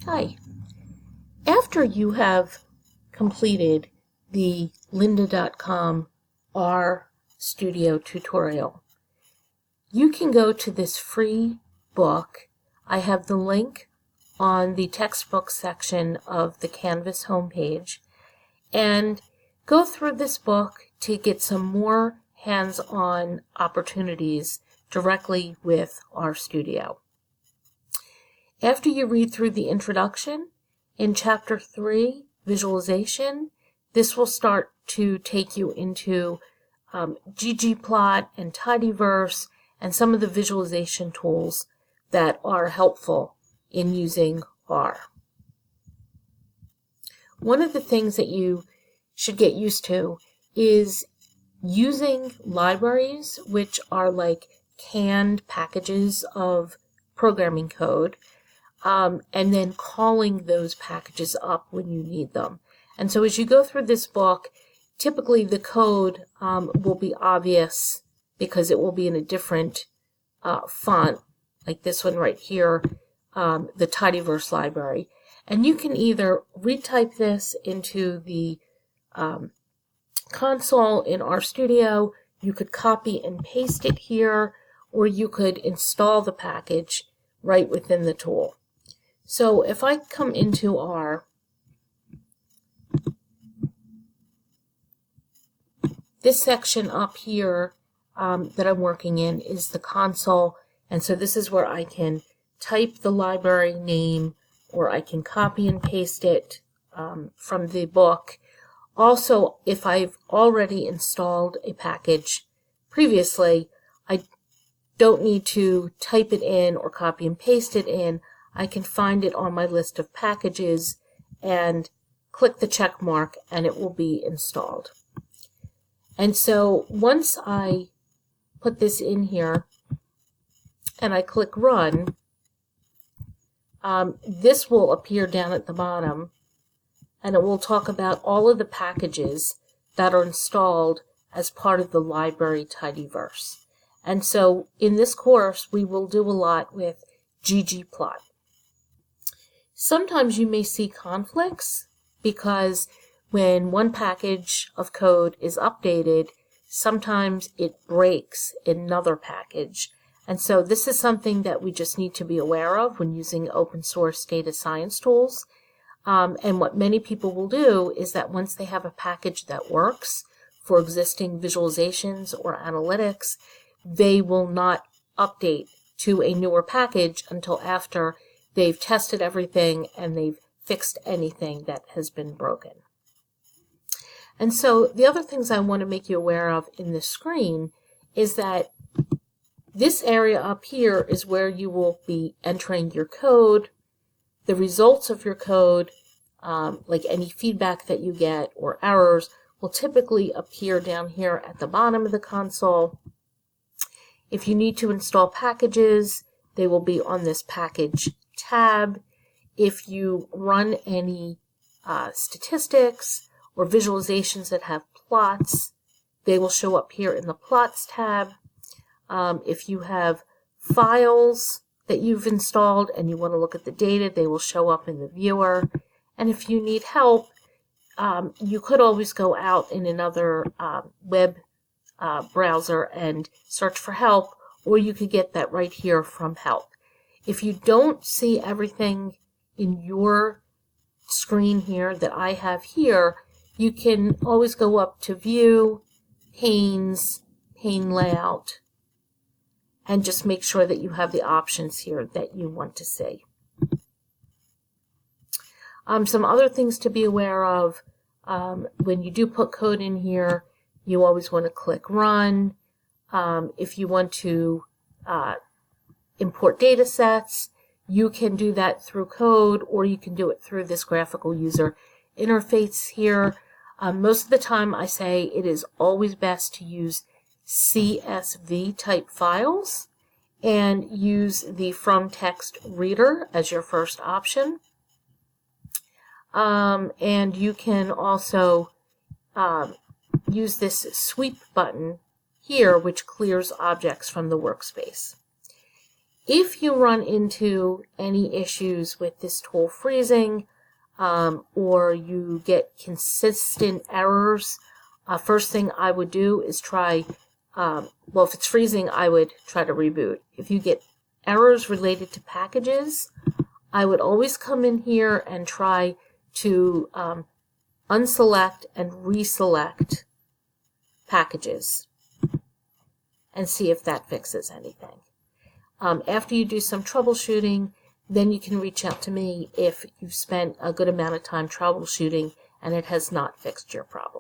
Hi. After you have completed the lynda.com R Studio tutorial, you can go to this free book. I have the link on the textbook section of the Canvas homepage, and go through this book to get some more hands-on opportunities directly with RStudio. After you read through the introduction, in Chapter 3, Visualization, this will start to take you into ggplot and tidyverse and some of the visualization tools that are helpful in using R. One of the things that you should get used to is using libraries, which are like canned packages of programming code, and then calling those packages up when you need them. And so as you go through this book, typically the code will be obvious because it will be in a different font, like this one right here, the tidyverse library. And you can either retype this into the console in RStudio, you could copy and paste it here, or you could install the package right within the tool. So if I come into R, this section up here that I'm working in is the console, and so this is where I can type the library name, or I can copy and paste it from the book. Also, if I've already installed a package previously, I don't need to type it in or copy and paste it in. I can find it on my list of packages and click the check mark and it will be installed. And so once I put this in here and I click run, this will appear down at the bottom, and it will talk about all of the packages that are installed as part of the library tidyverse. And so in this course, we will do a lot with ggplot. Sometimes you may see conflicts because when one package of code is updated, sometimes it breaks another package. And so this is something that we just need to be aware of when using open source data science tools. And what many people will do is that once they have a package that works for existing visualizations or analytics, they will not update to a newer package until after they've tested everything and they've fixed anything that has been broken. And so the other things I want to make you aware of in this screen is that this area up here is where you will be entering your code, the results of your code, like any feedback that you get or errors will typically appear down here at the bottom of the console. If you need to install packages, they will be on this package tab. If you run any statistics or visualizations that have plots, they will show up here in the plots tab. If you have files that you've installed and you want to look at the data, they will show up in the viewer. And if you need help, you could always go out in another web browser and search for help, or you could get that right here from help. If you don't see everything in your screen here that I have here, you can always go up to View, Panes, Pane Layout, and just make sure that you have the options here that you want to see. Some other things to be aware of, when you do put code in here, you always want to click Run. If you want to import data sets, you can do that through code, or you can do it through this graphical user interface here. Most of the time I say it is always best to use CSV type files and use the From Text Reader as your first option. And you can also use this sweep button here, which clears objects from the workspace. If you run into any issues with this tool freezing, or you get consistent errors, first thing I would do is try, well, if it's freezing, I would try to reboot. If you get errors related to packages, I would always come in here and try to unselect and reselect packages and see if that fixes anything. After you do some troubleshooting, then you can reach out to me if you've spent a good amount of time troubleshooting and it has not fixed your problem.